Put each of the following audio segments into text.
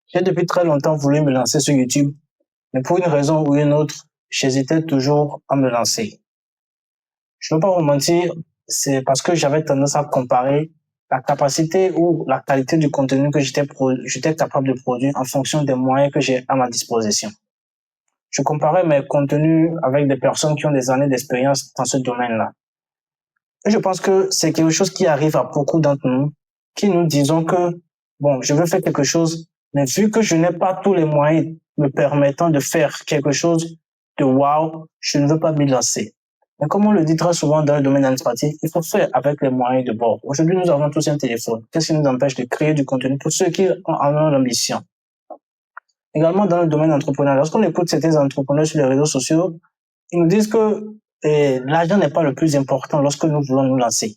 J'ai depuis très longtemps voulu me lancer sur YouTube, mais pour une raison ou une autre, j'hésitais toujours à me lancer. Je ne veux pas vous mentir, c'est parce que j'avais tendance à comparer la capacité ou la qualité du contenu que j'étais capable de produire en fonction des moyens que j'ai à ma disposition. Je comparais mes contenus avec des personnes qui ont des années d'expérience dans ce domaine-là. Et je pense que c'est quelque chose qui arrive à beaucoup d'entre nous, qui nous disons que, bon, je veux faire quelque chose, mais vu que je n'ai pas tous les moyens me permettant de faire quelque chose de wow, je ne veux pas m'y lancer. Mais comme on le dit très souvent dans le domaine administratif, il faut faire avec les moyens de bord. Aujourd'hui, nous avons tous un téléphone. Qu'est-ce qui nous empêche de créer du contenu pour ceux qui en ont l'ambition? Également dans le domaine entrepreneurial, lorsqu'on écoute certains entrepreneurs sur les réseaux sociaux, ils nous disent que l'argent n'est pas le plus important lorsque nous voulons nous lancer.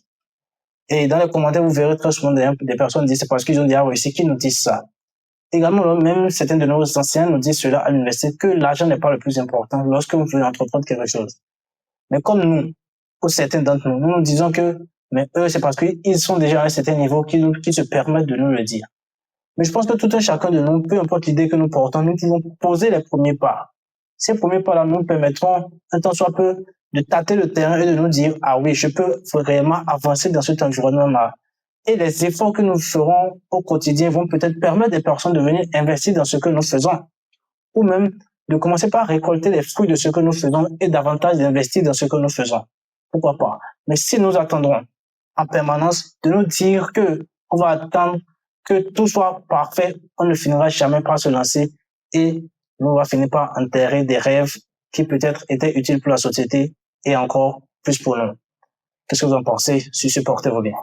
Et dans les commentaires, vous verrez très souvent des personnes disent c'est parce qu'ils ont déjà réussi qui nous disent ça. Également, même certains de nos anciens nous disent cela à l'université, que l'argent n'est pas le plus important lorsque vous voulez entreprendre quelque chose. Mais comme nous, ou certains d'entre nous, nous disons que, mais eux, c'est parce qu'ils sont déjà à un certain niveau qui se permettent de nous le dire. Mais je pense que tout un chacun de nous, peu importe l'idée que nous portons, nous pouvons poser les premiers pas. Ces premiers pas-là nous permettront, un temps soit peu, de tâter le terrain et de nous dire, ah oui, je peux vraiment avancer dans cet environnement-là. Et les efforts que nous ferons au quotidien vont peut-être permettre des personnes de venir investir dans ce que nous faisons. Ou même de commencer par récolter les fruits de ce que nous faisons et davantage d'investir dans ce que nous faisons. Pourquoi pas? Mais si nous attendrons en permanence de nous dire que on va attendre que tout soit parfait, on ne finira jamais par se lancer et on va finir par enterrer des rêves qui peut-être étaient utiles pour la société et encore plus pour nous. Qu'est-ce que vous en pensez? Supportez-vous bien.